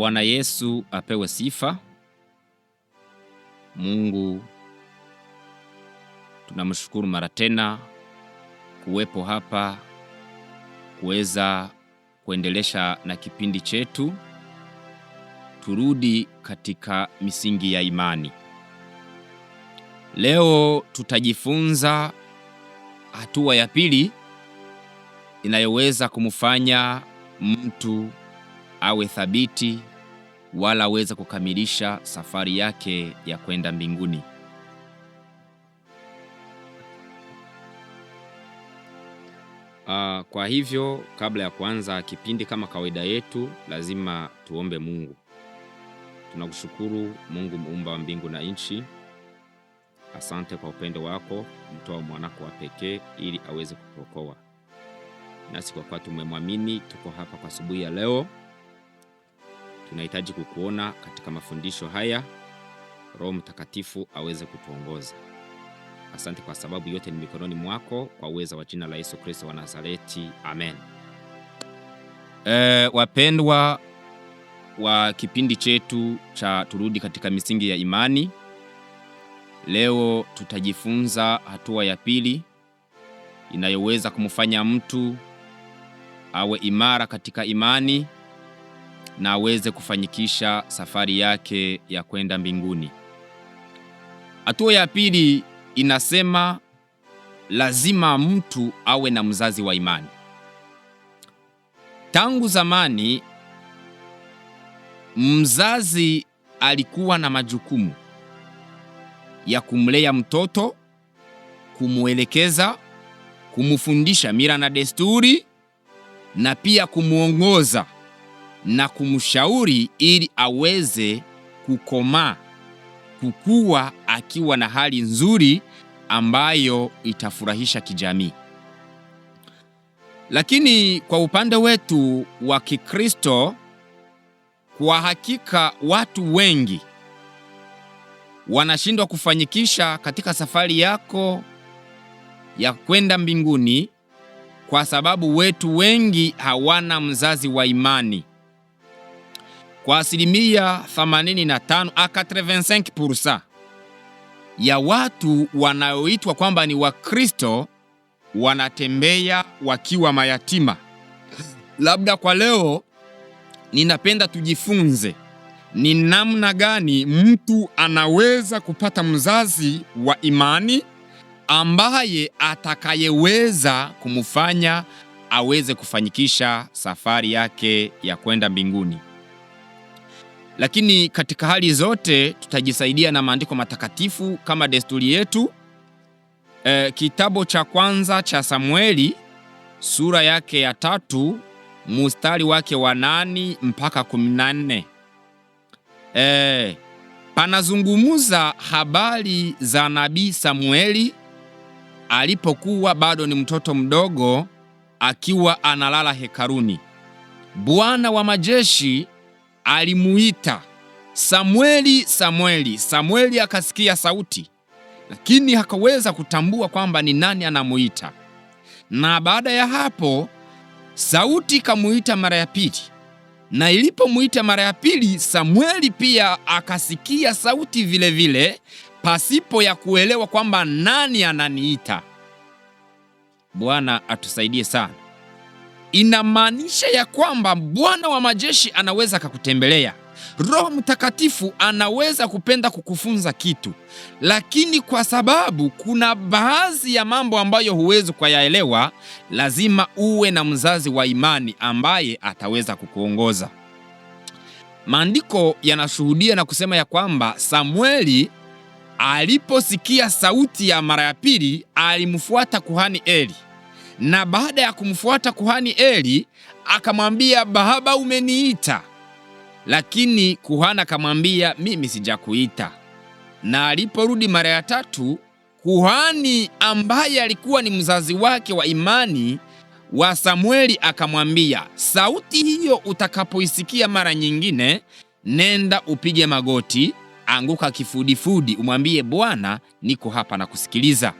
Bwana Yesu apewe sifa. Mungu tunamshukuru mara tena kuwepo hapa kuweza kuendelesha na kipindi chetu turudi katika misingi ya imani. Leo tutajifunza hatua ya pili inayoweza kumfanya mtu awe thabiti wala aweze kukamilisha safari yake ya kwenda mbinguni. Kwa hivyo kabla ya kuanza kipindi kama kawaida yetu, lazima tuombe Mungu. Tunakushukuru Mungu muumba wa mbingu na nchi. Asante kwa upendo wako, mtoa mwanako wa pekee ili aweze kutuokoa. Nasi kwa kuwa tumemwamini, tuko hapa kwa asubuhi ya leo. Tunahitaji kukuona katika mafundisho haya. Roho Mtakatifu aweze kutuongoza. Asante kwa sababu yote ni mikononi mwako, kwa uweza wa jina la Yesu Kristo wa Nazareti. Amen. Wapendwa wa kipindi chetu cha turudi katika misingi ya imani, leo tutajifunza hatua ya pili inayoweza kumfanya mtu awe imara katika imani na aweze kufanyikisha safari yake ya kwenda mbinguni. Hatua ya pili inasema lazima mtu awe na mzazi wa imani. Tangu zamani mzazi alikuwa na majukumu ya kumlea mtoto, kumuelekeza, kumufundisha mila na desturi, na pia kumuongoza na kumshauri ili aweze kukomaa, kukua akiwa na hali nzuri ambayo itafurahisha kijamii. Lakini kwa upande wetu wa Kikristo, kwa hakika watu wengi wanashindwa kufanyikisha katika safari yako ya kwenda mbinguni kwa sababu wetu wengi hawana mzazi wa imani. Kwa asilimia 85 a 85% ya watu wanaoitwa kwamba ni Wakristo wanatembea wakiwa mayatima. Labda kwa leo ninapenda tujifunze ni namna gani mtu anaweza kupata mzazi wa imani ambaye atakayeweza kumfanya aweze kufanyikisha safari yake ya kwenda mbinguni. Lakini katika hali zote tutajisaidia na maandiko matakatifu kama desturi yetu. Kitabu cha kwanza cha Samueli sura yake ya 3 mstari wake wa 8 mpaka 14. Panazungumuza habari za nabii Samueli alipokuwa bado ni mtoto mdogo akiwa analala hekaruni. Bwana wa majeshi alimuita, Samueli, Samueli. Samueli akasikia sauti, lakini hakaweza kutambua kwamba ni nani anamuita. Na baada ya hapo sauti kamuita mara ya pili, na ilipomuita mara ya pili, Samueli pia akasikia sauti vile vile, pasipo ya kuelewa kwamba nani ananiita. Bwana atusaidie sana. Inamaanisha ya kwamba Bwana wa majeshi anaweza kukutembelea. Roho Mtakatifu anaweza kupenda kukufunza kitu, lakini kwa sababu kuna baadhi ya mambo ambayo huwezi kuyaelewa, lazima uwe na mzazi wa imani ambaye ataweza kukuongoza. Maandiko yanashuhudia na kusema ya kwamba Samueli aliposikia sauti ya mara ya pili alimfuata kuhani Eli, na baada ya kumfuata kuhani Eli akamwambia, baba, umeniita. Lakini kuhani akamwambia, mimi sijakuita. Na aliporudi mara ya 3, kuhani ambaye alikuwa ni mzazi wake wa imani wa Samueli akamwambia, sauti hiyo utakapoisikia mara nyingine, nenda upige magoti, anguka kifudifudi, umwambie Bwana, niko hapa na kusikiliza.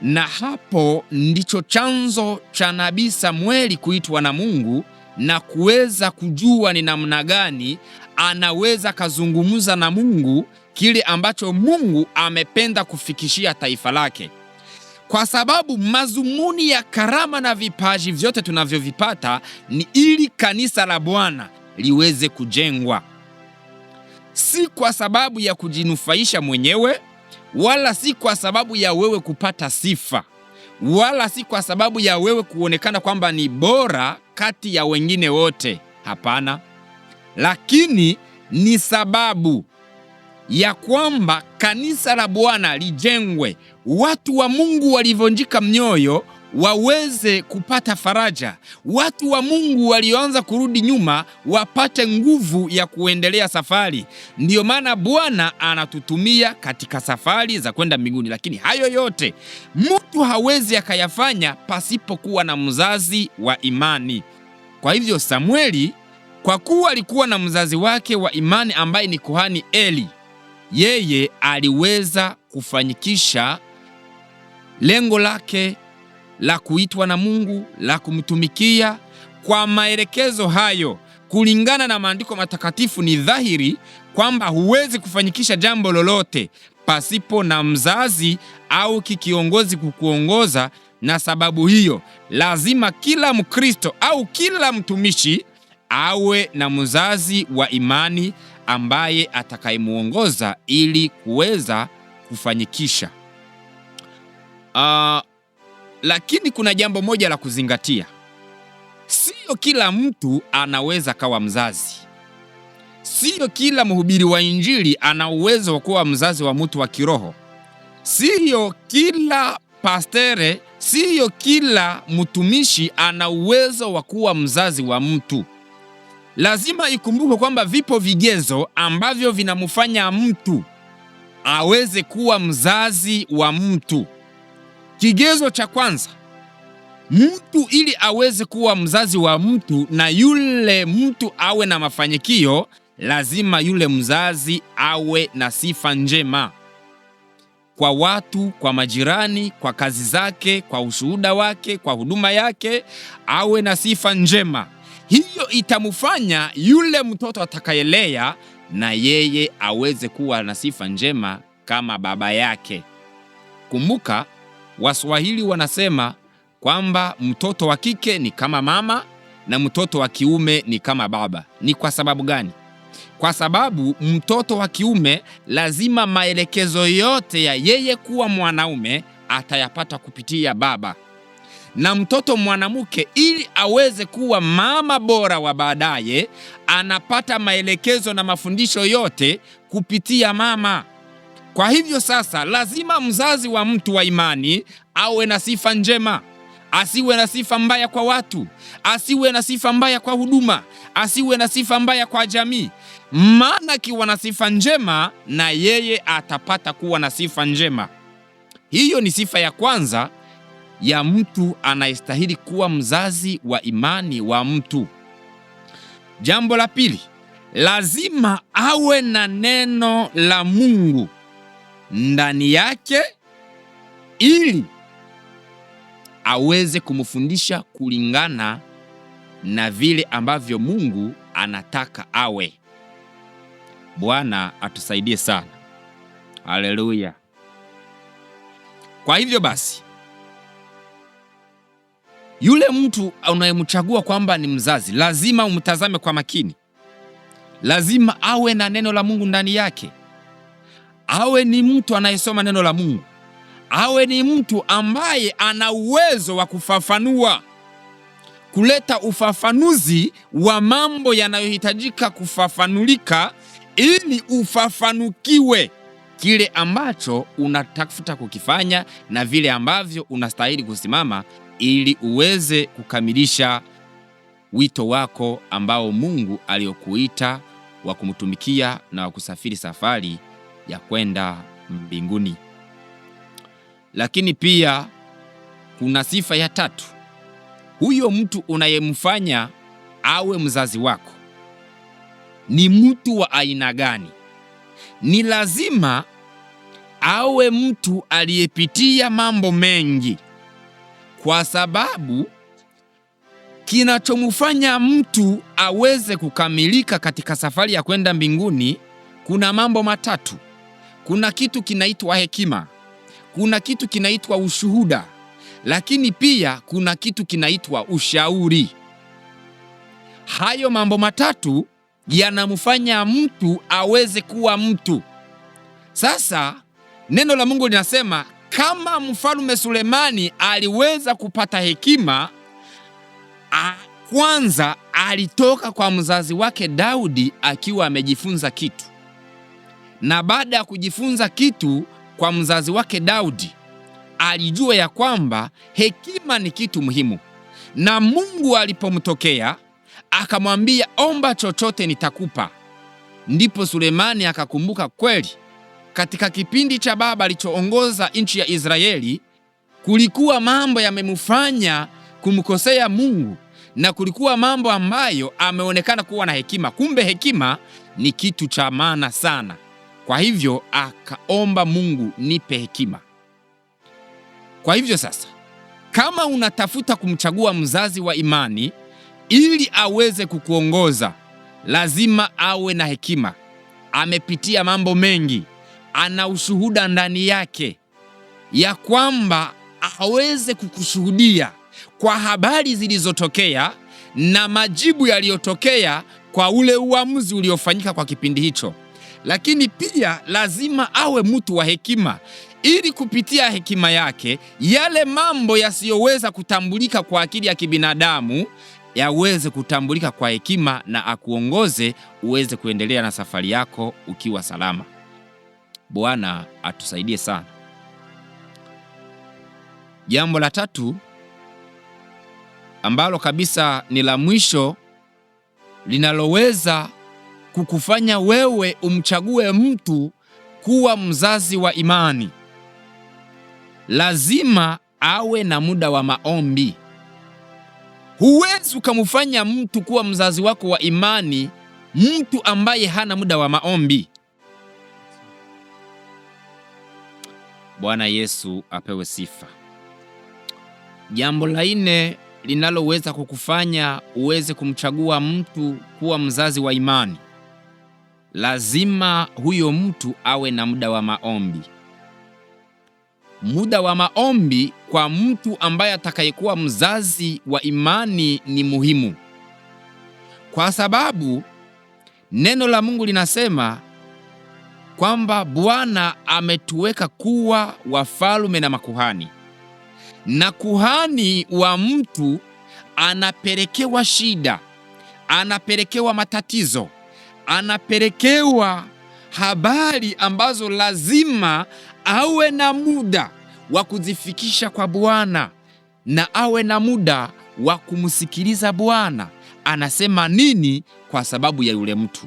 Na hapo ndicho chanzo cha nabii Samueli kuitwa na Mungu na kuweza kujua ni namna gani anaweza kazungumza na Mungu kile ambacho Mungu amependa kufikishia taifa lake. Kwa sababu mazumuni ya karama na vipaji vyote tunavyovipata ni ili kanisa la Bwana liweze kujengwa. Si kwa sababu ya kujinufaisha mwenyewe, wala si kwa sababu ya wewe kupata sifa, wala si kwa sababu ya wewe kuonekana kwamba ni bora kati ya wengine wote. Hapana. Lakini ni sababu ya kwamba kanisa la Bwana lijengwe, watu wa Mungu walivunjika mioyo waweze kupata faraja, watu wa Mungu walioanza kurudi nyuma wapate nguvu ya kuendelea safari. Ndiyo maana Bwana anatutumia katika safari za kwenda mbinguni, lakini hayo yote mtu hawezi akayafanya pasipokuwa na mzazi wa imani. Kwa hivyo Samueli, kwa kuwa alikuwa na mzazi wake wa imani ambaye ni kuhani Eli, yeye aliweza kufanyikisha lengo lake la kuitwa na Mungu, la kumtumikia. Kwa maelekezo hayo, kulingana na maandiko matakatifu, ni dhahiri kwamba huwezi kufanyikisha jambo lolote pasipo na mzazi au kiongozi kukuongoza, na sababu hiyo lazima kila Mkristo au kila mtumishi awe na mzazi wa imani ambaye atakayemuongoza ili kuweza kufanyikisha. Lakini kuna jambo moja la kuzingatia. Sio kila mtu anaweza kawa mzazi. Sio kila mhubiri wa Injili ana uwezo wa kuwa mzazi wa mtu wa kiroho. Sio kila pastere, sio kila mtumishi ana uwezo wa kuwa mzazi wa mtu. Lazima ikumbukwe kwamba vipo vigezo ambavyo vinamfanya mtu aweze kuwa mzazi wa mtu. Kigezo cha kwanza, mtu ili aweze kuwa mzazi wa mtu na yule mtu awe na mafanikio, lazima yule mzazi awe na sifa njema kwa watu, kwa majirani, kwa kazi zake, kwa ushuhuda wake, kwa huduma yake, awe na sifa njema. Hiyo itamfanya yule mtoto atakayelea na yeye aweze kuwa na sifa njema kama baba yake. Kumbuka, Waswahili wanasema kwamba mtoto wa kike ni kama mama na mtoto wa kiume ni kama baba. Ni kwa sababu gani? Kwa sababu mtoto wa kiume lazima maelekezo yote ya yeye kuwa mwanaume atayapata kupitia baba, na mtoto mwanamke ili aweze kuwa mama bora wa baadaye anapata maelekezo na mafundisho yote kupitia mama. Kwa hivyo sasa, lazima mzazi wa mtu wa imani awe na sifa njema. Asiwe na sifa mbaya kwa watu, asiwe na sifa mbaya kwa huduma, asiwe na sifa mbaya kwa jamii. Maana kiwa na sifa njema, na yeye atapata kuwa na sifa njema. Hiyo ni sifa ya kwanza ya mtu anayestahili kuwa mzazi wa imani wa mtu. Jambo la pili, lazima awe na neno la Mungu ndani yake ili aweze kumfundisha kulingana na vile ambavyo Mungu anataka awe. Bwana atusaidie sana. Haleluya. Kwa hivyo basi, yule mtu unayemchagua kwamba ni mzazi, lazima umtazame kwa makini. Lazima awe na neno la Mungu ndani yake. Awe ni mtu anayesoma neno la Mungu. Awe ni mtu ambaye ana uwezo wa kufafanua, kuleta ufafanuzi wa mambo yanayohitajika kufafanulika ili ufafanukiwe kile ambacho unatafuta kukifanya na vile ambavyo unastahili kusimama ili uweze kukamilisha wito wako ambao Mungu aliokuita wa kumtumikia na wa kusafiri safari ya kwenda mbinguni. Lakini pia kuna sifa ya tatu. Huyo mtu unayemfanya awe mzazi wako ni mtu wa aina gani? Ni lazima awe mtu aliyepitia mambo mengi, kwa sababu kinachomfanya mtu aweze kukamilika katika safari ya kwenda mbinguni, kuna mambo matatu. Kuna kitu kinaitwa hekima, kuna kitu kinaitwa ushuhuda, lakini pia kuna kitu kinaitwa ushauri. Hayo mambo matatu yanamfanya mtu aweze kuwa mtu. Sasa neno la Mungu linasema kama Mfalme Sulemani aliweza kupata hekima, kwanza alitoka kwa mzazi wake Daudi akiwa amejifunza kitu, na baada ya kujifunza kitu kwa mzazi wake Daudi, alijua ya kwamba hekima ni kitu muhimu, na Mungu alipomtokea akamwambia, omba chochote nitakupa. Ndipo Sulemani akakumbuka kweli katika kipindi cha baba alichoongoza nchi ya Israeli kulikuwa mambo yamemfanya kumkosea Mungu, na kulikuwa mambo ambayo ameonekana kuwa na hekima. Kumbe hekima ni kitu cha maana sana. Kwa hivyo akaomba Mungu, nipe hekima. Kwa hivyo sasa, kama unatafuta kumchagua mzazi wa imani ili aweze kukuongoza, lazima awe na hekima. Amepitia mambo mengi, ana ushuhuda ndani yake ya kwamba aweze kukushuhudia kwa habari zilizotokea na majibu yaliyotokea kwa ule uamuzi uliofanyika kwa kipindi hicho. Lakini pia lazima awe mtu wa hekima, ili kupitia hekima yake yale mambo yasiyoweza kutambulika kwa akili ya kibinadamu yaweze kutambulika kwa hekima, na akuongoze uweze kuendelea na safari yako ukiwa salama. Bwana atusaidie sana. Jambo la tatu ambalo kabisa ni la mwisho linaloweza kukufanya wewe umchague mtu kuwa mzazi wa imani, lazima awe na muda wa maombi. Huwezi ukamfanya mtu kuwa mzazi wako wa imani mtu ambaye hana muda wa maombi. Bwana Yesu apewe sifa. Jambo la nne linaloweza kukufanya uweze kumchagua mtu kuwa mzazi wa imani, lazima huyo mtu awe na muda wa maombi. Muda wa maombi kwa mtu ambaye atakayekuwa mzazi wa imani ni muhimu, kwa sababu neno la Mungu linasema kwamba Bwana ametuweka kuwa wafalme na makuhani, na kuhani wa mtu anapelekewa shida, anapelekewa matatizo, anapelekewa habari ambazo lazima awe na muda wa kuzifikisha kwa Bwana, na awe na muda wa kumsikiliza Bwana anasema nini kwa sababu ya yule mtu.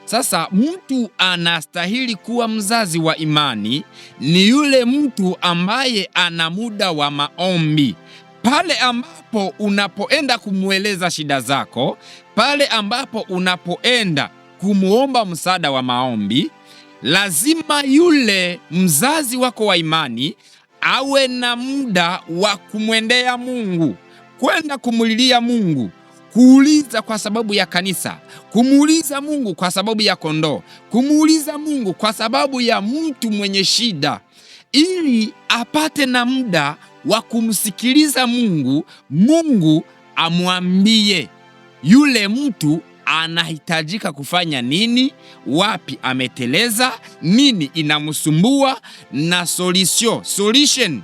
Sasa mtu anastahili kuwa mzazi wa imani ni yule mtu ambaye ana muda wa maombi. Pale ambapo unapoenda kumweleza shida zako, pale ambapo unapoenda kumuomba msaada wa maombi, lazima yule mzazi wako wa imani awe na muda wa kumwendea Mungu, kwenda kumulilia Mungu, kuuliza kwa sababu ya kanisa, kumuuliza Mungu kwa sababu ya kondoo, kumuuliza Mungu kwa sababu ya mtu mwenye shida, ili apate na muda wa kumsikiliza Mungu. Mungu amwambie yule mtu anahitajika kufanya nini, wapi ameteleza, nini inamsumbua, na solution,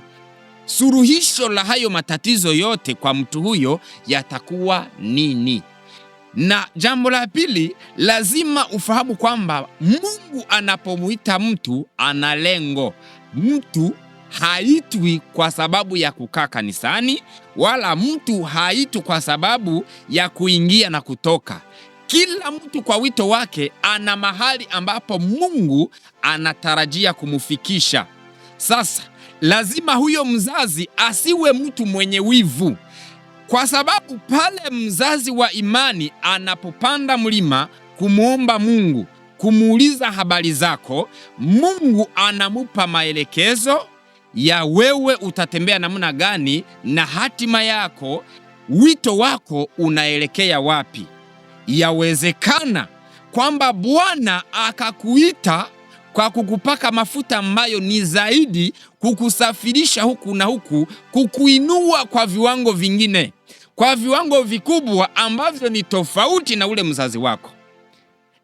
suluhisho la hayo matatizo yote kwa mtu huyo yatakuwa nini. Na jambo la pili, lazima ufahamu kwamba Mungu anapomuita mtu ana lengo. Mtu haitwi kwa sababu ya kukaa kanisani, wala mtu haitwi kwa sababu ya kuingia na kutoka. Kila mtu kwa wito wake ana mahali ambapo Mungu anatarajia kumufikisha. Sasa lazima huyo mzazi asiwe mtu mwenye wivu, kwa sababu pale mzazi wa imani anapopanda mlima kumuomba Mungu, kumuuliza habari zako, Mungu anamupa maelekezo ya wewe utatembea namna gani na hatima yako wito wako unaelekea wapi. Yawezekana kwamba Bwana akakuita kwa kukupaka mafuta ambayo ni zaidi, kukusafirisha huku na huku, kukuinua kwa viwango vingine, kwa viwango vikubwa ambavyo ni tofauti na ule mzazi wako.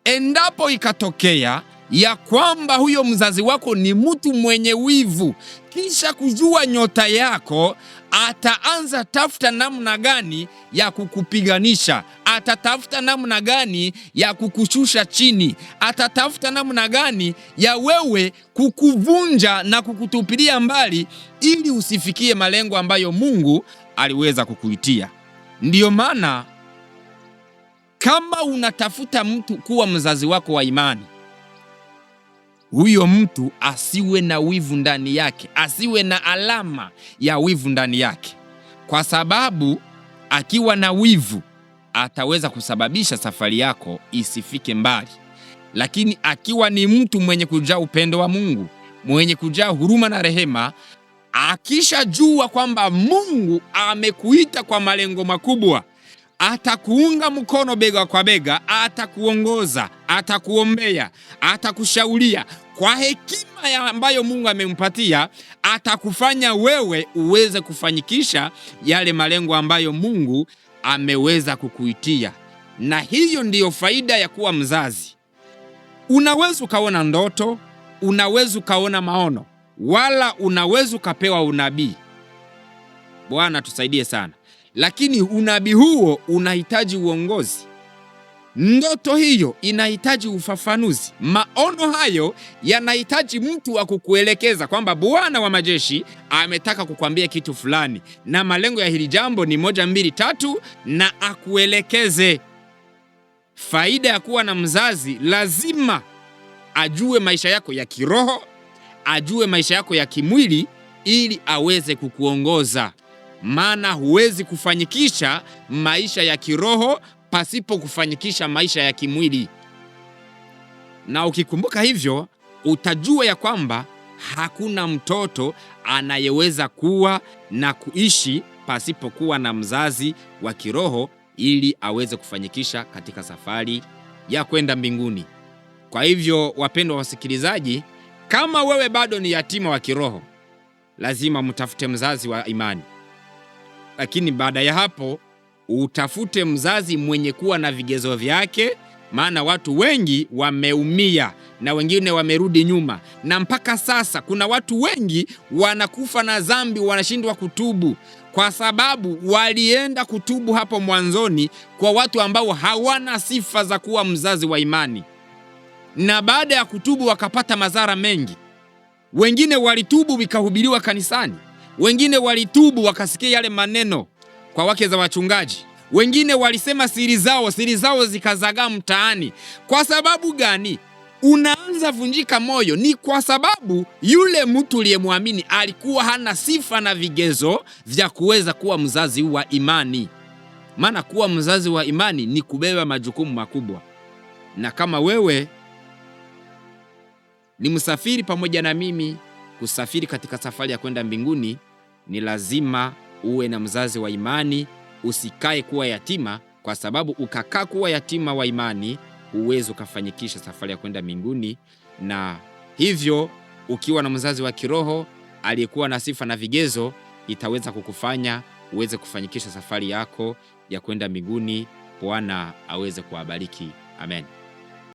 Endapo ikatokea ya kwamba huyo mzazi wako ni mtu mwenye wivu, kisha kujua nyota yako, ataanza tafuta namna gani ya kukupiganisha, atatafuta namna gani ya kukushusha chini, atatafuta namna gani ya wewe kukuvunja na kukutupilia mbali, ili usifikie malengo ambayo Mungu aliweza kukuitia. Ndiyo maana kama unatafuta mtu kuwa mzazi wako wa imani, huyo mtu asiwe na wivu ndani yake, asiwe na alama ya wivu ndani yake, kwa sababu akiwa na wivu ataweza kusababisha safari yako isifike mbali. Lakini akiwa ni mtu mwenye kujaa upendo wa Mungu, mwenye kujaa huruma na rehema, akishajua kwamba Mungu amekuita kwa malengo makubwa, atakuunga mkono bega kwa bega, atakuongoza, atakuombea, atakushauria kwa hekima ambayo Mungu amempatia, atakufanya wewe uweze kufanyikisha yale malengo ambayo Mungu ameweza kukuitia. Na hiyo ndiyo faida ya kuwa mzazi. Unaweza ukaona ndoto, unaweza ukaona maono, wala unaweza ukapewa unabii. Bwana tusaidie sana. Lakini unabii huo unahitaji uongozi. Ndoto hiyo inahitaji ufafanuzi. Maono hayo yanahitaji mtu wa kukuelekeza kwamba Bwana wa majeshi ametaka kukwambia kitu fulani, na malengo ya hili jambo ni 1, 2, 3, na akuelekeze. Faida ya kuwa na mzazi, lazima ajue maisha yako ya kiroho, ajue maisha yako ya kimwili, ili aweze kukuongoza. Maana huwezi kufanyikisha maisha ya kiroho pasipo kufanyikisha maisha ya kimwili. Na ukikumbuka hivyo, utajua ya kwamba hakuna mtoto anayeweza kuwa na kuishi pasipo kuwa na mzazi wa kiroho, ili aweze kufanyikisha katika safari ya kwenda mbinguni. Kwa hivyo, wapendwa wasikilizaji, kama wewe bado ni yatima wa kiroho, lazima mtafute mzazi wa imani. Lakini baada ya hapo, utafute mzazi mwenye kuwa na vigezo vyake, maana watu wengi wameumia na wengine wamerudi nyuma. Na mpaka sasa kuna watu wengi wanakufa na dhambi, wanashindwa kutubu kwa sababu walienda kutubu hapo mwanzoni kwa watu ambao hawana sifa za kuwa mzazi wa imani, na baada ya kutubu wakapata madhara mengi. Wengine walitubu vikahubiriwa kanisani, wengine walitubu wakasikia yale maneno kwa wake za wachungaji, wengine walisema siri zao zikazagaa mtaani. Kwa sababu gani? Unaanza vunjika moyo. Ni kwa sababu yule mtu aliyemwamini alikuwa hana sifa na vigezo vya kuweza kuwa mzazi wa imani. Maana kuwa mzazi wa imani ni kubeba majukumu makubwa. Na kama wewe ni msafiri pamoja na mimi kusafiri katika safari ya kwenda mbinguni, ni lazima uwe na mzazi wa imani. Usikae kuwa yatima, kwa sababu ukakaa kuwa yatima wa imani huwezi ukafanyikisha safari ya kwenda mbinguni. Na hivyo ukiwa na mzazi wa kiroho aliyekuwa na sifa na vigezo, itaweza kukufanya uweze kufanyikisha safari yako ya kwenda mbinguni. Bwana aweze kuwabariki. Amen.